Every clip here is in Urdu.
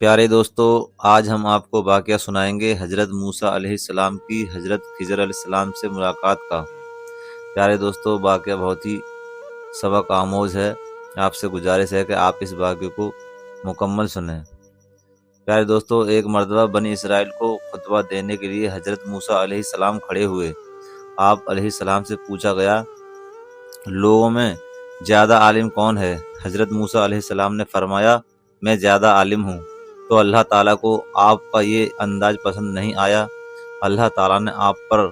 پیارے دوستو، آج ہم آپ کو واقعہ سنائیں گے حضرت موسیٰ علیہ السلام کی حضرت خضر علیہ السلام سے ملاقات کا۔ پیارے دوستو، واقعہ بہت ہی سبق آموز ہے۔ آپ سے گزارش ہے کہ آپ اس واقعے کو مکمل سنیں۔ پیارے دوستو، ایک مرتبہ بنی اسرائیل کو خطبہ دینے کے لیے حضرت موسیٰ علیہ السلام کھڑے ہوئے۔ آپ علیہ السلام سے پوچھا گیا، لوگوں میں زیادہ عالم کون ہے؟ حضرت موسیٰ علیہ السلام نے فرمایا، میں زیادہ عالم ہوں۔ تو اللہ تعالیٰ کو آپ کا یہ انداز پسند نہیں آیا۔ اللہ تعالیٰ نے آپ پر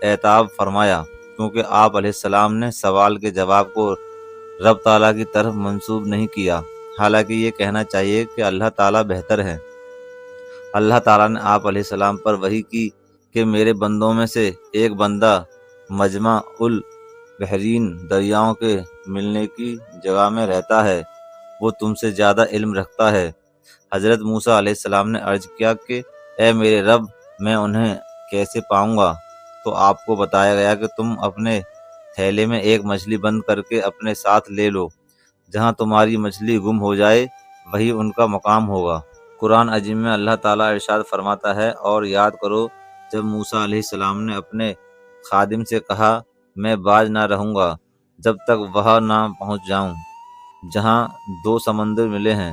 عتاب فرمایا، کیونکہ آپ علیہ السلام نے سوال کے جواب کو رب تعالیٰ کی طرف منسوب نہیں کیا، حالانکہ یہ کہنا چاہیے کہ اللہ تعالیٰ بہتر ہے۔ اللہ تعالیٰ نے آپ علیہ السلام پر وحی کی کہ میرے بندوں میں سے ایک بندہ مجمع البحرین دریاؤں کے ملنے کی جگہ میں رہتا ہے، وہ تم سے زیادہ علم رکھتا ہے۔ حضرت موسیٰ علیہ السلام نے عرض کیا کہ اے میرے رب، میں انہیں کیسے پاؤں گا؟ تو آپ کو بتایا گیا کہ تم اپنے تھیلے میں ایک مچھلی بند کر کے اپنے ساتھ لے لو، جہاں تمہاری مچھلی گم ہو جائے وہی ان کا مقام ہوگا۔ قرآن عظیم میں اللہ تعالیٰ ارشاد فرماتا ہے، اور یاد کرو جب موسیٰ علیہ السلام نے اپنے خادم سے کہا، میں باز نہ رہوں گا جب تک وہاں نہ پہنچ جاؤں جہاں دو سمندر ملے ہیں،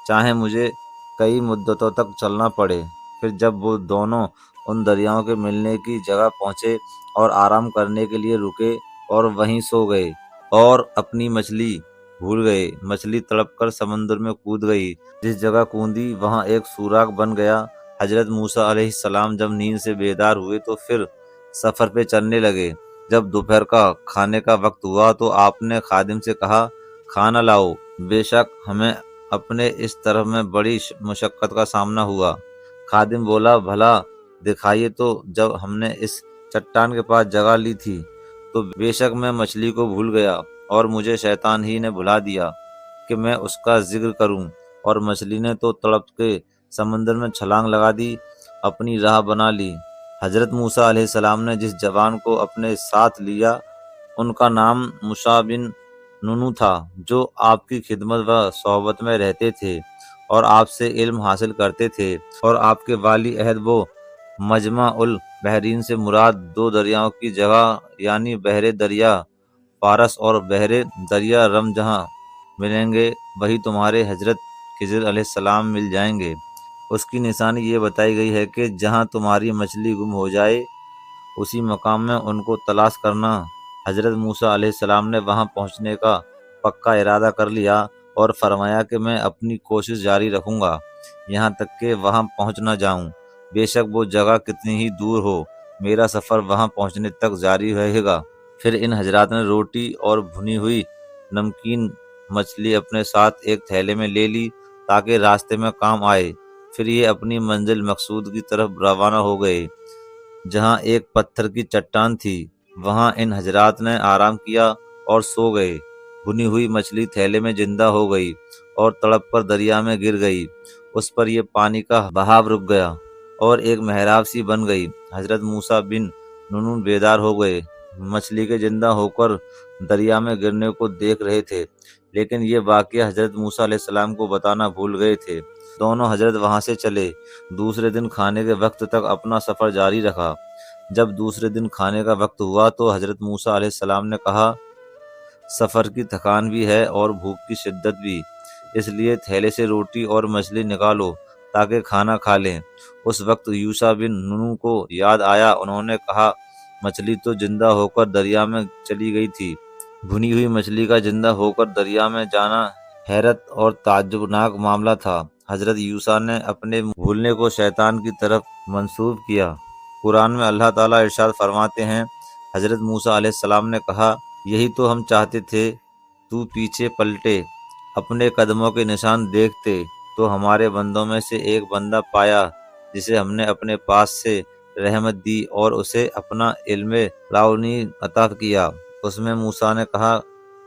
چاہے مجھے کئی مدتوں تک چلنا پڑے۔ پھر جب وہ دونوں ان دریاؤں کے ملنے کی جگہ پہنچے اور آرام کرنے کے لیے رکے اور وہیں سو گئے اور اپنی مچھلی بھول گئے۔ مچھلی تڑپ کر سمندر میں کود گئی، جس جگہ کوندی وہاں ایک سوراخ بن گیا۔ حضرت موسیٰ علیہ السلام جب نیند سے بیدار ہوئے تو پھر سفر پہ چلنے لگے۔ جب دوپہر کا کھانے کا وقت ہوا تو آپ نے خادم سے کہا، کھانا لاؤ، بے شک ہمیں اپنے اس طرف میں بڑی مشقت کا سامنا ہوا۔ خادم بولا، بھلا دکھائیے تو جب ہم نے اس چٹان کے پاس جگہ لی تھی تو بے شک میں مچھلی کو بھول گیا اور مجھے شیطان ہی نے بھلا دیا کہ میں اس کا ذکر کروں، اور مچھلی نے تو تڑپ کے سمندر میں چھلانگ لگا دی، اپنی راہ بنا لی۔ حضرت موسیٰ علیہ السلام نے جس جوان کو اپنے ساتھ لیا ان کا نام موشع بن نونو تھا، جو آپ کی خدمت و صحبت میں رہتے تھے اور آپ سے علم حاصل کرتے تھے، اور آپ کے والی عہد وہ مجمع البحرین سے مراد دو دریاؤں کی جگہ یعنی بحر دریا فارس اور بحر دریا رم جہاں ملیں گے وہی تمہارے حضرت خضر علیہ السلام مل جائیں گے۔ اس کی نشانی یہ بتائی گئی ہے کہ جہاں تمہاری مچھلی گم ہو جائے اسی مقام میں ان کو تلاش کرنا۔ حضرت موسیٰ علیہ السلام نے وہاں پہنچنے کا پکا ارادہ کر لیا اور فرمایا کہ میں اپنی کوشش جاری رکھوں گا یہاں تک کہ وہاں پہنچ نہ جاؤں، بے شک وہ جگہ کتنی ہی دور ہو، میرا سفر وہاں پہنچنے تک جاری رہے گا۔ پھر ان حضرات نے روٹی اور بھنی ہوئی نمکین مچھلی اپنے ساتھ ایک تھیلے میں لے لی تاکہ راستے میں کام آئے۔ پھر یہ اپنی منزل مقصود کی طرف روانہ ہو گئے، جہاں ایک پتھر کی چٹان تھی۔ وہاں ان حضرات نے آرام کیا اور سو گئے۔ بھنی ہوئی مچھلی تھیلے میں زندہ ہو گئی اور تڑپ کر دریا میں گر گئی۔ اس پر یہ پانی کا بہاو رک گیا اور ایک محراب سی بن گئی۔ حضرت موسیٰ بن نون بیدار ہو گئے، مچھلی کے زندہ ہو کر دریا میں گرنے کو دیکھ رہے تھے، لیکن یہ واقعہ حضرت موسیٰ علیہ السلام کو بتانا بھول گئے تھے۔ دونوں حضرت وہاں سے چلے، دوسرے دن کھانے کے وقت تک اپنا سفر جاری رکھا۔ جب دوسرے دن کھانے کا وقت ہوا تو حضرت موسیٰ علیہ السلام نے کہا، سفر کی تھکان بھی ہے اور بھوک کی شدت بھی، اس لیے تھیلے سے روٹی اور مچھلی نکالو تاکہ کھانا کھا لیں۔ اس وقت یوشع بن نون کو یاد آیا، انہوں نے کہا، مچھلی تو زندہ ہو کر دریا میں چلی گئی تھی۔ بھنی ہوئی مچھلی کا زندہ ہو کر دریا میں جانا حیرت اور تعجبناک معاملہ تھا۔ حضرت یوشع نے اپنے بھولنے کو شیطان کی طرف منسوب کیا۔ قرآن میں اللہ تعالیٰ ارشاد فرماتے ہیں، حضرت موسیٰ علیہ السلام نے کہا، یہی تو ہم چاہتے تھے، تو پیچھے پلٹے، اپنے قدموں کے نشان دیکھتے تو ہمارے بندوں میں سے ایک بندہ پایا جسے ہم نے اپنے پاس سے رحمت دی اور اسے اپنا علم لاونی عطا کیا۔ اس میں موسیٰ نے کہا،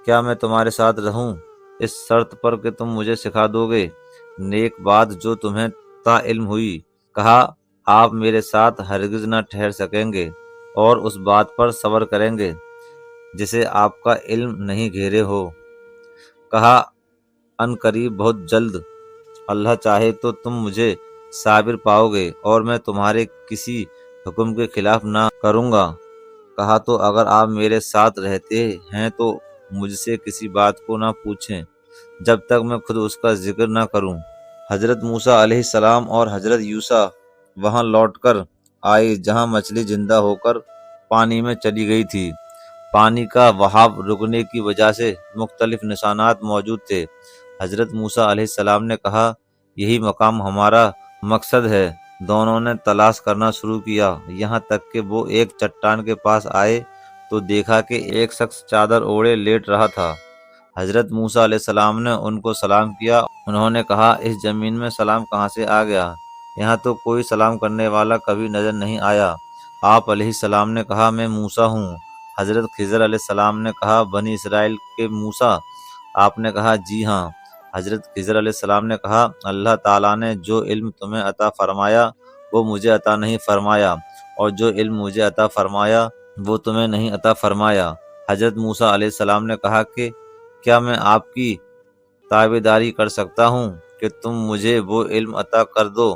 کیا میں تمہارے ساتھ رہوں اس شرط پر کہ تم مجھے سکھا دو گے نیک بات جو تمہیں تا علم ہوئی؟ کہا، آپ میرے ساتھ ہرگز نہ ٹھہر سکیں گے اور اس بات پر صبر کریں گے جسے آپ کا علم نہیں گھیرے ہو۔ کہا، ان قریب بہت جلد اللہ چاہے تو تم مجھے صابر پاؤ گے اور میں تمہارے کسی حکم کے خلاف نہ کروں گا۔ کہا تو اگر آپ میرے ساتھ رہتے ہیں تو مجھ سے کسی بات کو نہ پوچھیں جب تک میں خود اس کا ذکر نہ کروں۔ حضرت موسیٰ علیہ السلام اور حضرت یوشع وہاں لوٹ کر آئے جہاں مچھلی زندہ ہو کر پانی میں چلی گئی تھی۔ پانی کا بہاؤ رکنے کی وجہ سے مختلف نشانات موجود تھے۔ حضرت موسیٰ علیہ السلام نے کہا، یہی مقام ہمارا مقصد ہے۔ دونوں نے تلاش کرنا شروع کیا، یہاں تک کہ وہ ایک چٹان کے پاس آئے تو دیکھا کہ ایک شخص چادر اوڑھے لیٹ رہا تھا۔ حضرت موسیٰ علیہ السلام نے ان کو سلام کیا۔ انہوں نے کہا، اس زمین میں سلام کہاں سے آ گیا؟ یہاں تو کوئی سلام کرنے والا کبھی نظر نہیں آیا۔ آپ علیہ السلام نے کہا، میں موسیٰ ہوں۔ حضرت خضر علیہ السلام نے کہا، بنی اسرائیل کے موسیٰ؟ آپ نے کہا، جی ہاں۔ حضرت خضر علیہ السلام نے کہا، اللہ تعالیٰ نے جو علم تمہیں عطا فرمایا وہ مجھے عطا نہیں فرمایا، اور جو علم مجھے عطا فرمایا وہ تمہیں نہیں عطا فرمایا۔ حضرت موسیٰ علیہ السلام نے کہا کہ کیا میں آپ کی تابعداری کر سکتا ہوں کہ تم مجھے وہ علم عطا کر دو؟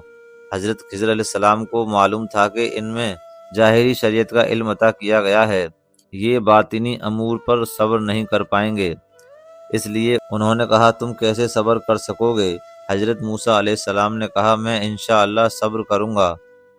حضرت خضر علیہ السلام کو معلوم تھا کہ ان میں ظاہری شریعت کا علم عطا کیا گیا ہے، یہ باطنی امور پر صبر نہیں کر پائیں گے، اس لیے انہوں نے کہا، تم کیسے صبر کر سکو گے؟ حضرت موسیٰ علیہ السلام نے کہا، میں انشاءاللہ صبر کروں گا۔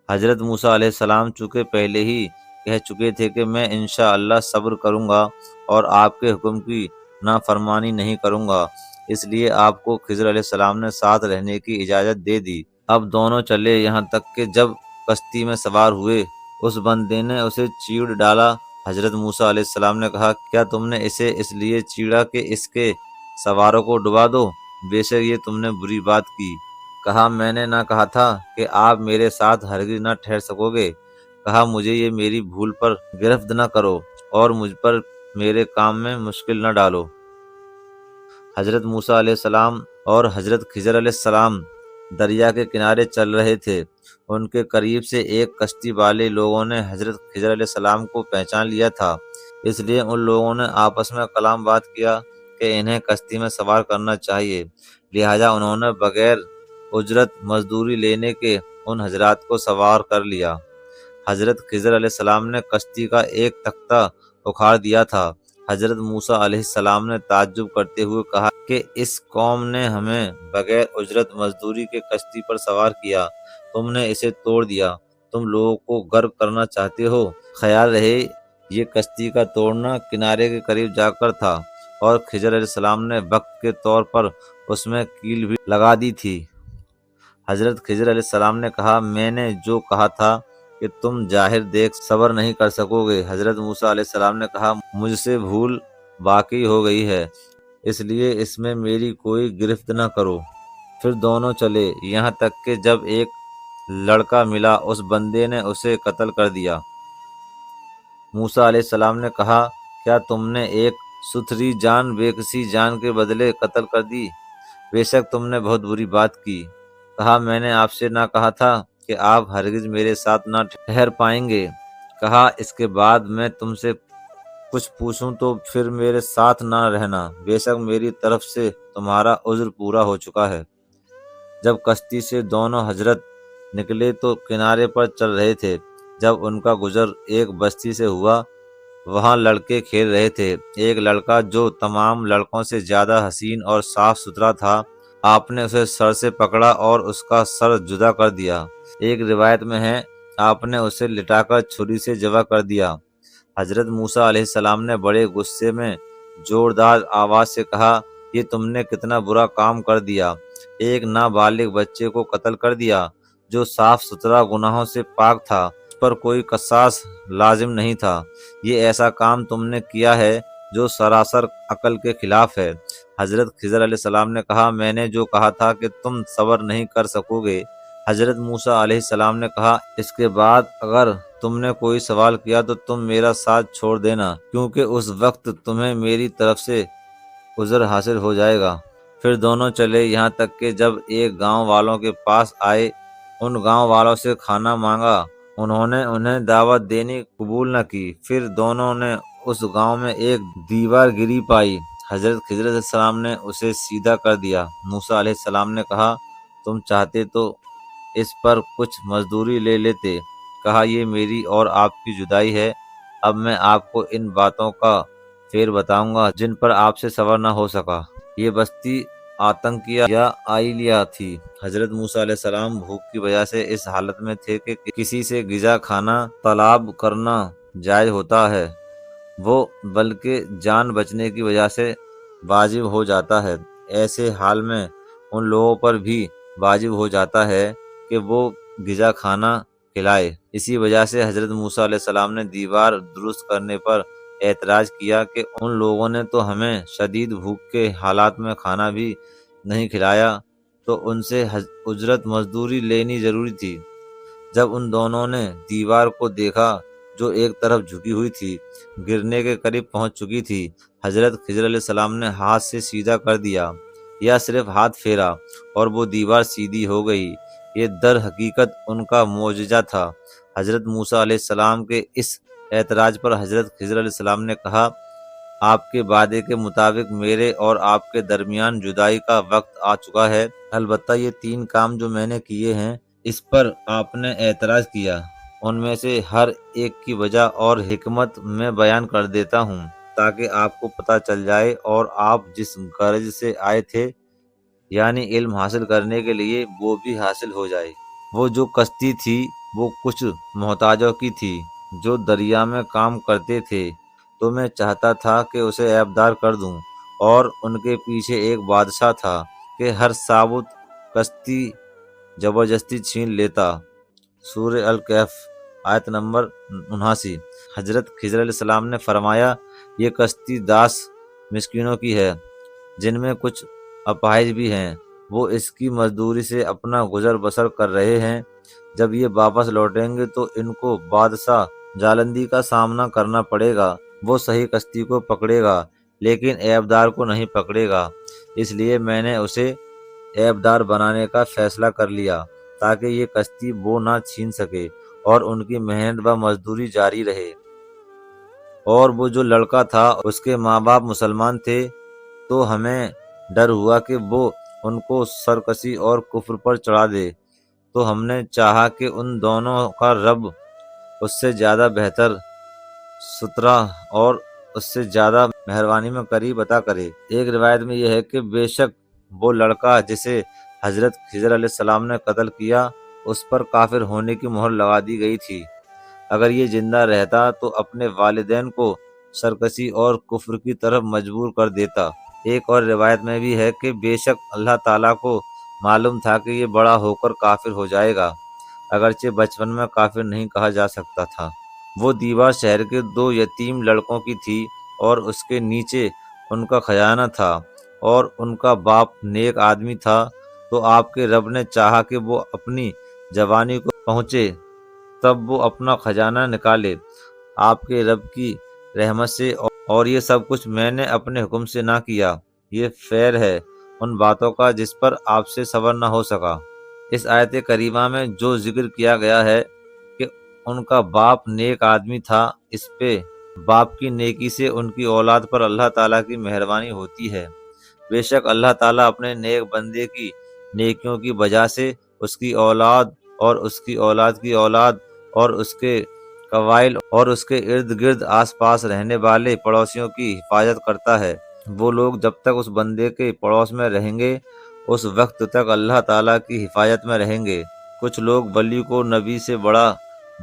حضرت موسیٰ علیہ السلام چونکہ پہلے ہی کہہ چکے تھے کہ میں انشاءاللہ صبر کروں گا اور آپ کے حکم کی نافرمانی نہیں کروں گا، اس لیے آپ کو خضر علیہ السلام نے ساتھ رہنے کی اجازت دے دی۔ اب دونوں چلے یہاں تک کہ جب کشتی میں سوار ہوئے اس بندے نے اسے چیڑ ڈالا۔ حضرت موسیٰ علیہ السلام نے کہا، کیا تم نے اسے اس لیے چیڑا کہ اس کے سواروں کو ڈبا دو؟ بے شک یہ تم نے بری بات کی۔ کہا، میں نے نہ کہا تھا کہ آپ میرے ساتھ ہرگز نہ ٹھہر سکو گے؟ کہا، مجھے یہ میری بھول پر گرفت نہ کرو اور مجھ پر میرے کام میں مشکل نہ ڈالو۔ حضرت موسیٰ علیہ السلام اور حضرت خضر علیہ السلام دریا کے کنارے چل رہے تھے۔ ان کے قریب سے ایک کشتی والے لوگوں نے حضرت خضر علیہ السلام کو پہچان لیا تھا، اس لیے ان لوگوں نے آپس میں کلام بات کیا کہ انہیں کشتی میں سوار کرنا چاہیے، لہٰذا انہوں نے بغیر اجرت مزدوری لینے کے ان حضرات کو سوار کر لیا۔ حضرت خضر علیہ السلام نے کشتی کا ایک تختہ اکھاڑ دیا تھا۔ حضرت موسیٰ علیہ السلام نے تعجب کرتے ہوئے کہا کہ اس قوم نے ہمیں بغیر اجرت مزدوری کے کشتی پر سوار کیا، تم نے اسے توڑ دیا، تم لوگوں کو غرق کرنا چاہتے ہو۔ خیال رہے یہ کشتی کا توڑنا کنارے کے قریب جا کر تھا اور خضر علیہ السلام نے وقت کے طور پر اس میں کیل بھی لگا دی تھی۔ حضرت خضر علیہ السلام نے کہا، میں نے جو کہا تھا کہ تم ظاہر دیکھ صبر نہیں کر سکو گے۔ حضرت موسیٰ علیہ السلام نے کہا، مجھ سے بھول واقعی ہو گئی ہے، اس لیے اس میں میری کوئی گرفت نہ کرو۔ پھر دونوں چلے یہاں تک کہ جب ایک لڑکا ملا، اس بندے نے اسے قتل کر دیا۔ موسیٰ علیہ السلام نے کہا، کیا تم نے ایک ستھری جان بے کسی جان کے بدلے قتل کر دی؟ بے شک تم نے بہت بری بات کی۔ کہا، میں نے آپ سے نہ کہا تھا کہ آپ ہرگز میرے ساتھ نہ ٹھہر پائیں گے؟ کہا، اس کے بعد میں تم سے کچھ پوچھوں تو پھر میرے ساتھ نہ رہنا، بے شک میری طرف سے تمہارا عذر پورا ہو چکا ہے۔ جب کشتی سے دونوں حضرت نکلے تو کنارے پر چل رہے تھے۔ جب ان کا گزر ایک بستی سے ہوا، وہاں لڑکے کھیل رہے تھے۔ ایک لڑکا جو تمام لڑکوں سے زیادہ حسین اور صاف ستھرا تھا، آپ نے اسے سر سے پکڑا اور اس کا سر جدا کر دیا۔ ایک روایت میں ہے، آپ نے اسے لٹا کر چھری سے ذبح کر دیا۔ حضرت موسیٰ علیہ السلام نے بڑے غصے میں زوردار آواز سے کہا، یہ تم نے کتنا برا کام کر دیا، ایک نابالغ بچے کو قتل کر دیا جو صاف ستھرا گناہوں سے پاک تھا، اس پر کوئی قصاص لازم نہیں تھا۔ یہ ایسا کام تم نے کیا ہے جو سراسر عقل کے خلاف ہے۔ حضرت خضر علیہ السلام نے کہا، میں نے جو کہا تھا کہ تم صبر نہیں کر سکو گے۔ حضرت موسیٰ علیہ السلام نے کہا، اس کے بعد اگر تم نے کوئی سوال کیا تو تم میرا ساتھ چھوڑ دینا، کیونکہ اس وقت تمہیں میری طرف سے عذر حاصل ہو جائے گا۔ پھر دونوں چلے یہاں تک کہ جب ایک گاؤں والوں کے پاس آئے، ان گاؤں والوں سے کھانا مانگا، انہوں نے انہیں دعوت دینی قبول نہ کی۔ پھر دونوں نے اس گاؤں میں ایک دیوار گری پائی، حضرت خضر علیہ السلام نے اسے سیدھا کر دیا۔ موسیٰ علیہ السلام نے کہا، تم چاہتے تو اس پر کچھ مزدوری لے لیتے۔ کہا یہ میری اور آپ کی جدائی ہے، اب میں آپ کو ان باتوں کا پھر بتاؤں گا جن پر آپ سے صبر نہ ہو سکا۔ یہ بستی آتنکیہ یا آئلیہ تھی۔ حضرت موسیٰ علیہ السلام بھوک کی وجہ سے اس حالت میں تھے کہ کسی سے غذا کھانا طلب کرنا جائز ہوتا ہے، وہ بلکہ جان بچنے کی وجہ سے واجب ہو جاتا ہے۔ ایسے حال میں ان لوگوں پر بھی واجب ہو جاتا ہے کہ وہ غذا کھانا کھلائے۔ اسی وجہ سے حضرت موسیٰ علیہ السلام نے دیوار درست کرنے پر اعتراض کیا کہ ان لوگوں نے تو ہمیں شدید بھوک کے حالات میں کھانا بھی نہیں کھلایا، تو ان سے اجرت مزدوری لینی ضروری تھی۔ جب ان دونوں نے دیوار کو دیکھا جو ایک طرف جھکی ہوئی تھی، گرنے کے قریب پہنچ چکی تھی، حضرت خضر علیہ السلام نے ہاتھ سے سیدھا کر دیا یا صرف ہاتھ پھیرا اور وہ دیوار سیدھی ہو گئی۔ یہ در حقیقت ان کا معجزہ تھا۔ حضرت موسیٰ علیہ السلام کے اس اعتراض پر حضرت خضر علیہ السلام نے کہا، آپ کے وعدے کے مطابق میرے اور آپ کے درمیان جدائی کا وقت آ چکا ہے۔ البتہ یہ 3 کام جو میں نے کیے ہیں اس پر آپ نے اعتراض کیا، ان میں سے ہر ایک کی وجہ اور حکمت میں بیان کر دیتا ہوں تاکہ آپ کو پتہ چل جائے اور آپ جس غرض سے آئے تھے یعنی علم حاصل کرنے کے لیے وہ بھی حاصل ہو جائے۔ وہ جو کشتی تھی وہ کچھ محتاجوں کی تھی جو دریا میں کام کرتے تھے، تو میں چاہتا تھا کہ اسے عیبدار کر دوں، اور ان کے پیچھے ایک بادشاہ تھا کہ ہر ثابت کشتی زبردستی چھین لیتا۔ سورہ الکہف آیت نمبر 79۔ حضرت خضر علیہ السلام نے فرمایا، یہ کشتی 10 مسکینوں کی ہے جن میں کچھ اپاہج بھی ہیں، وہ اس کی مزدوری سے اپنا گزر بسر کر رہے ہیں۔ جب یہ واپس لوٹیں گے تو ان کو بادشاہ جالندی کا سامنا کرنا پڑے گا۔ وہ صحیح کشتی کو پکڑے گا لیکن عیبدار کو نہیں پکڑے گا، اس لیے میں نے اسے عیبدار بنانے کا فیصلہ کر لیا تاکہ یہ کشتی وہ نہ چھین سکے اور ان کی محنت و مزدوری جاری رہے۔ اور وہ جو لڑکا تھا اس کے ماں باپ مسلمان تھے، تو ہمیں ڈر ہوا کہ وہ ان کو سرکشی اور کفر پر چڑھا دے، تو ہم نے چاہا کہ ان دونوں کا رب اس سے زیادہ بہتر سترہ اور اس سے زیادہ مہربانی میں قریب عطا کرے۔ ایک روایت میں یہ ہے کہ بے شک وہ لڑکا جسے حضرت خضر علیہ السلام نے قتل کیا، اس پر کافر ہونے کی مہر لگا دی گئی تھی۔ اگر یہ زندہ رہتا تو اپنے والدین کو سرکشی اور کفر کی طرف مجبور کر دیتا۔ ایک اور روایت میں بھی ہے کہ بے شک اللہ تعالیٰ کو معلوم تھا کہ یہ بڑا ہو کر کافر ہو جائے گا، اگرچہ بچپن میں کافر نہیں کہا جا سکتا تھا۔ وہ دیوار شہر کے 2 یتیم لڑکوں کی تھی اور اس کے نیچے ان کا خزانہ تھا، اور ان کا باپ نیک آدمی تھا۔ تو آپ کے رب نے چاہا کہ وہ اپنی جوانی کو پہنچے تب وہ اپنا خزانہ نکالے آپ کے رب کی رحمت سے، اور یہ سب کچھ میں نے اپنے حکم سے نہ کیا۔ یہ فیر ہے ان باتوں کا جس پر آپ سے صبر نہ ہو سکا۔ اس آیت کریمہ میں جو ذکر کیا گیا ہے کہ ان کا باپ نیک آدمی تھا، اس پہ باپ کی نیکی سے ان کی اولاد پر اللہ تعالیٰ کی مہربانی ہوتی ہے۔ بے شک اللہ تعالیٰ اپنے نیک بندے کی نیکیوں کی وجہ سے اس کی اولاد اور اس کی اولاد کی اولاد اور اس کے قبائل اور اس کے ارد گرد آس پاس رہنے والے پڑوسیوں کی حفاظت کرتا ہے۔ وہ لوگ جب تک اس بندے کے پڑوس میں رہیں گے اس وقت تک اللہ تعالیٰ کی حفاظت میں رہیں گے۔ کچھ لوگ ولی کو نبی سے بڑا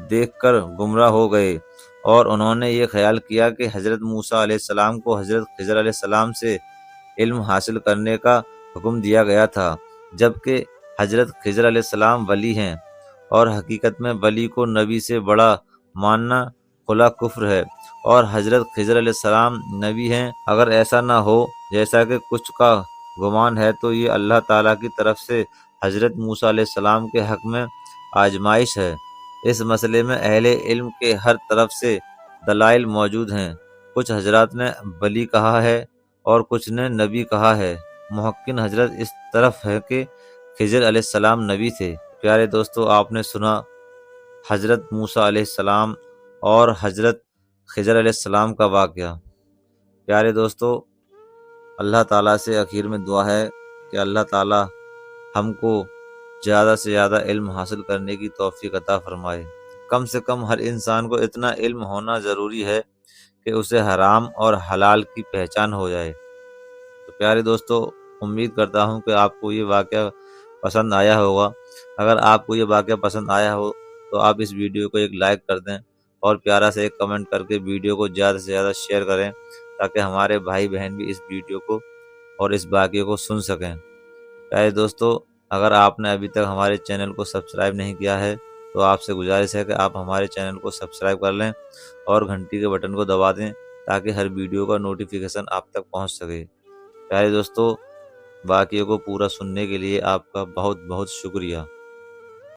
دیکھ کر گمراہ ہو گئے اور انہوں نے یہ خیال کیا کہ حضرت موسیٰ علیہ السلام کو حضرت خضر علیہ السلام سے علم حاصل کرنے کا حکم دیا گیا تھا، جبکہ حضرت خضر علیہ السلام ولی ہیں، اور حقیقت میں ولی کو نبی سے بڑا ماننا کھلا کفر ہے، اور حضرت خضر علیہ السلام نبی ہیں۔ اگر ایسا نہ ہو جیسا کہ کچھ کا گمان ہے تو یہ اللہ تعالیٰ کی طرف سے حضرت موسیٰ علیہ السلام کے حق میں آزمائش ہے۔ اس مسئلے میں اہل علم کے ہر طرف سے دلائل موجود ہیں۔ کچھ حضرات نے ولی کہا ہے اور کچھ نے نبی کہا ہے۔ محققین حضرت اس طرف ہے کہ خضر علیہ السلام نبی تھے۔ پیارے دوستو، آپ نے سنا حضرت موسیٰ علیہ السلام اور حضرت خضر علیہ السلام کا واقعہ۔ پیارے دوستو، اللہ تعالیٰ سے آخر میں دعا ہے کہ اللہ تعالیٰ ہم کو زیادہ سے زیادہ علم حاصل کرنے کی توفیق عطا فرمائے۔ کم سے کم ہر انسان کو اتنا علم ہونا ضروری ہے کہ اسے حرام اور حلال کی پہچان ہو جائے۔ تو پیارے دوستو، امید کرتا ہوں کہ آپ کو یہ واقعہ پسند آیا ہوگا۔ اگر آپ کو یہ واقعہ پسند آیا ہو تو آپ اس ویڈیو کو ایک لائک کر دیں اور پیارا سے ایک کمنٹ کر کے ویڈیو کو زیادہ سے زیادہ شیئر کریں، تاکہ ہمارے بھائی بہن بھی اس ویڈیو کو اور اس واقعے کو سن سکیں۔ پیارے دوستو، اگر آپ نے ابھی تک ہمارے چینل کو سبسکرائب نہیں کیا ہے تو آپ سے گزارش ہے کہ آپ ہمارے چینل کو سبسکرائب کر لیں اور گھنٹی کے بٹن کو دبا دیں، تاکہ ہر ویڈیو کا نوٹیفیکیشن آپ تک پہنچ سکے۔ پیارے دوستو، واقعے کو پورا سننے کے لیے آپ کا بہت بہت شکریہ۔